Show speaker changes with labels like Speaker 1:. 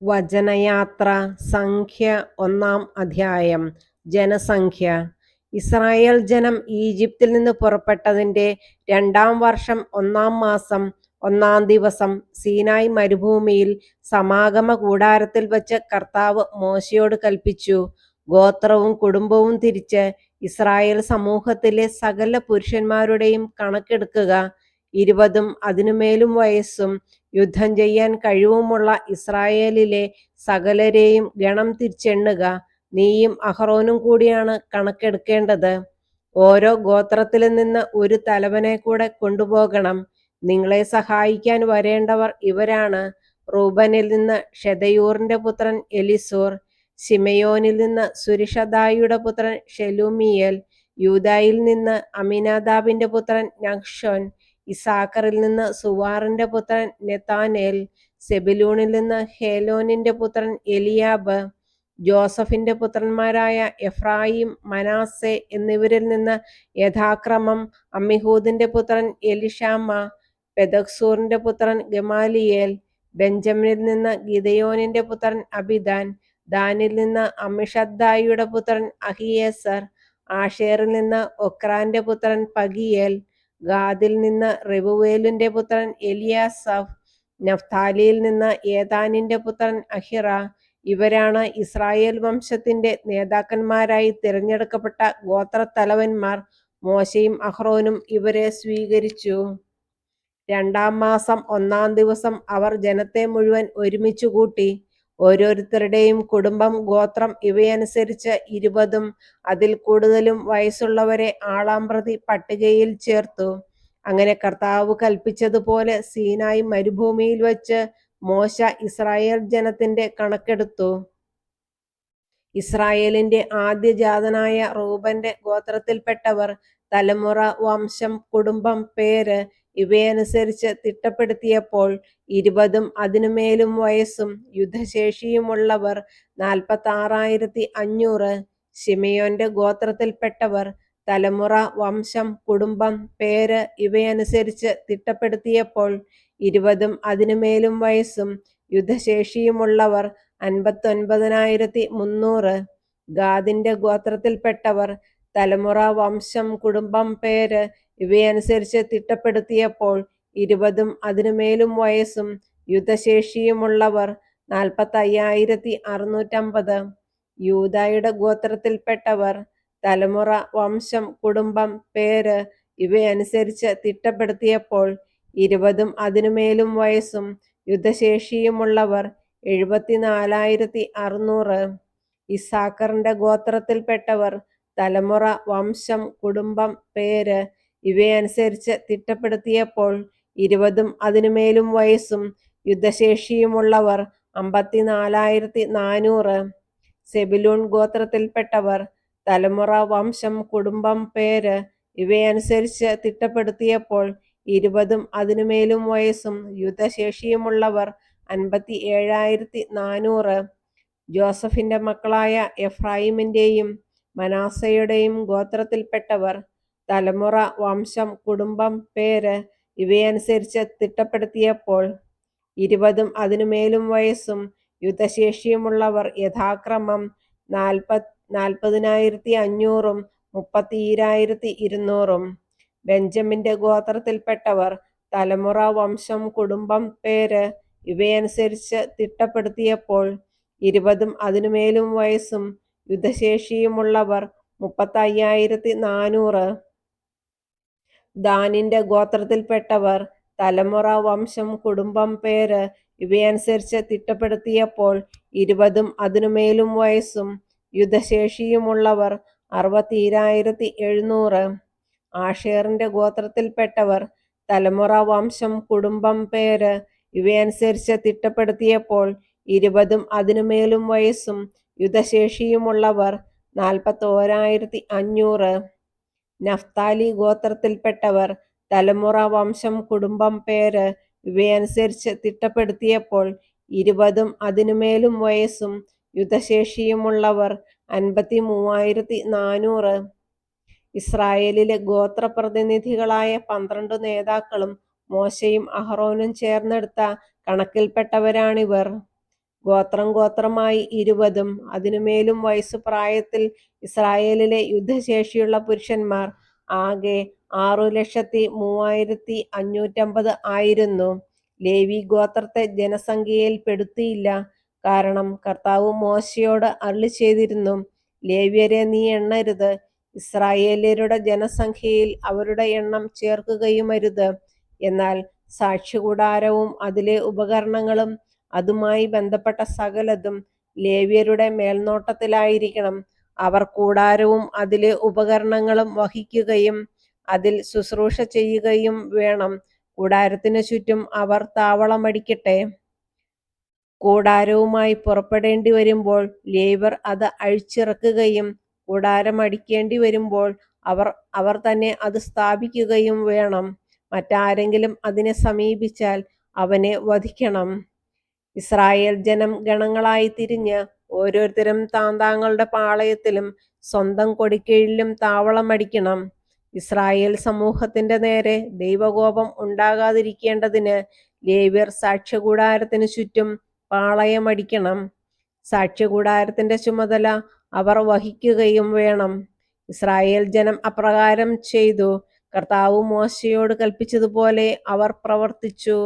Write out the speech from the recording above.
Speaker 1: വചനയാത്ര സംഖ്യ 1-ാം അധ്യായം. ജനസംഖ്യ. ഇസ്രായേൽ ജനം ഈജിപ്തിൽ നിന്ന് പുറപ്പെട്ടതിന്റെ 2-ാം വർഷം 1-ാം മാസം 1-ാം ദിവസം സീനായ് മരുഭൂമിയിൽ സമാഗമ കൂടാരത്തിൽ വച്ച് കർത്താവ് മോശയോട് കൽപ്പിച്ചു. ഗോത്രവും കുടുംബവും തിരിച്ച് ഇസ്രായേൽ സമൂഹത്തിലെ സകല പുരുഷന്മാരുടെയും കണക്കെടുക്കുക. 20-ഉം അതിനുമേലും വയസ്സും യുദ്ധം ചെയ്യാൻ കഴിവുമുള്ള ഇസ്രായേലിലെ സകലരെയും ഗണം തിരിച്ചെണ്ണുക. നീയും അഹറോനും കൂടിയാണ് കണക്കെടുക്കേണ്ടത്. ഓരോ ഗോത്രത്തിൽ നിന്ന് ഒരു തലവനെ കൂടെ കൊണ്ടുപോകണം. നിങ്ങളെ സഹായിക്കാൻ വരേണ്ടവർ ഇവരാണ്: റൂബനിൽ നിന്ന് ഷെദയൂറിന്റെ പുത്രൻ എലിസൂർ, ശിമയോനിൽ നിന്ന് സുരിഷദായിയുടെ പുത്രൻ ഷെലൂമിയേൽ, യൂദായിൽ നിന്ന് അമിനാദാബിന്റെ പുത്രൻ നഹ്ശോൻ, ഇസാക്കറിൽ നിന്ന് സുവാറിന്റെ പുത്രൻ നെതാനേൽ, സെബുലൂണിൽ നിന്ന് ഹേലോനിന്റെ പുത്രൻ എലിയാബ്, ജോസഫിന്റെ പുത്രന്മാരായ എഫ്രായിം, മനാസെ എന്നിവരിൽ നിന്ന് യഥാക്രമം അമ്മിഹൂദിന്റെ പുത്രൻ എലിഷാമ, പെദക്സൂറിന്റെ പുത്രൻ ഗമാലിയേൽ, ബെഞ്ചമിനിൽ നിന്ന് ഗിദയോനിന്റെ പുത്രൻ അബിദാൻ, ദാനിൽ നിന്ന് അമിഷദ്ദായിയുടെ പുത്രൻ അഹിയേസർ, ആഷേറിൽ നിന്ന് ഒക്രാന്റെ പുത്രൻ പഗിയേൽ, ഗാദിൽ നിന്ന് റെബുവേലിന്റെ പുത്രൻ എലിയാസഫ്, നഫ്താലിയിൽ നിന്ന് ഏതാനിന്റെ പുത്രൻ അഹിറ. ഇവരാണ് ഇസ്രായേൽ വംശത്തിന്റെ നേതാക്കന്മാരായി തിരഞ്ഞെടുക്കപ്പെട്ട ഗോത്രത്തലവന്മാർ. മോശയും അഹ്റോനും ഇവരെ സ്വീകരിച്ചു. 2-ാം മാസം 1-ാം ദിവസം അവർ ജനത്തെ മുഴുവൻ ഒരുമിച്ചു കൂട്ടി. ഓരോരുത്തരുടെയും കുടുംബം, ഗോത്രം ഇവയനുസരിച്ച് 20-ഉം അതിൽ കൂടുതലും വയസ്സുള്ളവരെ ആളാമ്പ്രതി പട്ടികയിൽ ചേർത്തു. അങ്ങനെ കർത്താവ് കൽപ്പിച്ചതുപോലെ സീനായ് മരുഭൂമിയിൽ വച്ച് മോശ ഇസ്രായേൽ ജനത്തിന്റെ കണക്കെടുത്തു. ഇസ്രായേലിന്റെ ആദ്യജാതനായ റൂബന്റെ ഗോത്രത്തിൽപ്പെട്ടവർ തലമുറ, വംശം, കുടുംബം, പേര് ഇവയനുസരിച്ച് തിട്ടപ്പെടുത്തിയപ്പോൾ 20-ഉം അതിനുമേലും വയസ്സും യുദ്ധശേഷിയുമുള്ളവർ 46,500. ശിമയോന്റെ ഗോത്രത്തിൽപ്പെട്ടവർ തലമുറ, വംശം, കുടുംബം, പേര് ഇവയനുസരിച്ച് തിട്ടപ്പെടുത്തിയപ്പോൾ 20-ഉം അതിനുമേലും വയസ്സും യുദ്ധശേഷിയുമുള്ളവർ 59,300. ഗാദിന്റെ ഗോത്രത്തിൽപ്പെട്ടവർ തലമുറ, വംശം, കുടുംബം, പേര് ഇവയനുസരിച്ച് തിട്ടപ്പെടുത്തിയപ്പോൾ 20-ഉം അതിനുമേലും വയസ്സും യുദ്ധശേഷിയുമുള്ളവർ 45,650. യൂദായുടെ ഗോത്രത്തിൽപ്പെട്ടവർ തലമുറ, വംശം, കുടുംബം, പേര് ഇവയനുസരിച്ച് തിട്ടപ്പെടുത്തിയപ്പോൾ 20-ഉം അതിനുമേലും വയസ്സും യുദ്ധശേഷിയുമുള്ളവർ 74,600. ഇസാക്കറിന്റെ ഗോത്രത്തിൽപ്പെട്ടവർ തലമുറ, വംശം, കുടുംബം, പേര് ഇവയനുസരിച്ച് തിട്ടപ്പെടുത്തിയപ്പോൾ 20-ഉം അതിനുമേലും വയസ്സും യുദ്ധശേഷിയുമുള്ളവർ 54,400. സെബുലൂൺ ഗോത്രത്തിൽപ്പെട്ടവർ തലമുറ, വംശം, കുടുംബം, പേര് ഇവയനുസരിച്ച് തിട്ടപ്പെടുത്തിയപ്പോൾ 20-ഉം അതിനുമേലും വയസ്സും യുദ്ധശേഷിയുമുള്ളവർ 57,400. ജോസഫിന്റെ മക്കളായ എഫ്രായിമിന്റെയും മനാസയുടെയും ഗോത്രത്തിൽപ്പെട്ടവർ തലമുറ, വംശം, കുടുംബം, പേര് ഇവയനുസരിച്ച് തിട്ടപ്പെടുത്തിയപ്പോൾ 20-ഉം അതിനുമേലും വയസ്സും യുദ്ധശേഷിയുമുള്ളവർ യഥാക്രമം 40,500-ഉം 32,200. ബെഞ്ചമിന്റെ ഗോത്രത്തിൽപ്പെട്ടവർ തലമുറ, വംശം, കുടുംബം, പേര് ഇവയനുസരിച്ച് തിട്ടപ്പെടുത്തിയപ്പോൾ 20-ഉം അതിനുമേലും വയസ്സും യുദ്ധശേഷിയുമുള്ളവർ 35,400. ദാനിന്റെ ഗോത്രത്തിൽപ്പെട്ടവർ തലമുറ, വംശം, കുടുംബം, പേര് ഇവയനുസരിച്ച് തിട്ടപ്പെടുത്തിയപ്പോൾ 20-ഉം അതിനുമേലും വയസ്സും യുദ്ധശേഷിയുമുള്ളവർ 60,700. ആഷേറിന്റെ ഗോത്രത്തിൽപ്പെട്ടവർ തലമുറ, വംശം, കുടുംബം, പേര് ഇവയനുസരിച്ച് തിട്ടപ്പെടുത്തിയപ്പോൾ 20-ഉം അതിനുമേലും വയസ്സും യുദ്ധശേഷിയുമുള്ളവർ 41,500. നഫ്താലി ഗോത്രത്തിൽപ്പെട്ടവർ തലമുറ, വംശം, കുടുംബം, പേര് ഇവയനുസരിച്ച് തിട്ടപ്പെടുത്തിയപ്പോൾ 20-ഉം അതിനുമേലും വയസ്സും യുദ്ധശേഷിയുമുള്ളവർ 53,400. ഇസ്രായേലിലെ ഗോത്രപ്രതിനിധികളായ 12 നേതാക്കളും മോശയും അഹ്റോനും ചേർന്നെടുത്ത കണക്കിൽപ്പെട്ടവരാണിവർ. ഗോത്രം ഗോത്രമായി 20-ഉം അതിനുമേലും വയസ്സു പ്രായത്തിൽ ഇസ്രായേലിലെ യുദ്ധശേഷിയുള്ള പുരുഷന്മാർ ആകെ 6,3550 ആയിരുന്നു. ലേവി ഗോത്രത്തെ ജനസംഖ്യയിൽ പെടുത്തിയില്ല. കാരണം കർത്താവ് മോശയോട് അരുളിച്ചെയ്തിരുന്നു, ലേവ്യരെ നീ എണ്ണരുത്, ഇസ്രായേല്യരുടെ ജനസംഖ്യയിൽ അവരുടെ എണ്ണം ചേർക്കുകയുമരുത്. എന്നാൽ സാക്ഷ്യകൂടാരവും അതിലെ ഉപകരണങ്ങളും അതുമായി ബന്ധപ്പെട്ട സകലതും ലേവ്യരുടെ മേൽനോട്ടത്തിലായിരിക്കണം. അവർ കൂടാരവും അതിലെ ഉപകരണങ്ങളും വഹിക്കുകയും അതിൽ ശുശ്രൂഷ ചെയ്യുകയും വേണം. കൂടാരത്തിനു ചുറ്റും അവർ താവളമടിക്കട്ടെ. കൂടാരവുമായി പുറപ്പെടേണ്ടി വരുമ്പോൾ ലേവ്യർ അത് അഴിച്ചിറക്കുകയും കൂടാരം അടിക്കേണ്ടി വരുമ്പോൾ അവർ തന്നെ അത് സ്ഥാപിക്കുകയും വേണം. മറ്റാരെങ്കിലും അതിനെ സമീപിച്ചാൽ അവനെ വധിക്കണം. ഇസ്രായേൽ ജനം ഗണങ്ങളായി തിരിഞ്ഞ് ഓരോരുത്തരും താന്താങ്ങളുടെ പാളയത്തിലും സ്വന്തം കൊടിക്കീഴിലും താവളമടിക്കണം. ഇസ്രായേൽ സമൂഹത്തിന്റെ നേരെ ദൈവകോപം ഉണ്ടാകാതിരിക്കേണ്ടതിന് ലേവ്യർ സാക്ഷ്യകൂടാരത്തിനു ചുറ്റും പാളയമടിക്കണം. സാക്ഷ്യകൂടാരത്തിന്റെ ചുമതല അവർ വഹിക്കുകയും വേണം. ഇസ്രായേൽ ജനം അപ്രകാരം ചെയ്തു. കർത്താവ് മോശയോട് കൽപ്പിച്ചതുപോലെ അവർ പ്രവർത്തിച്ചു.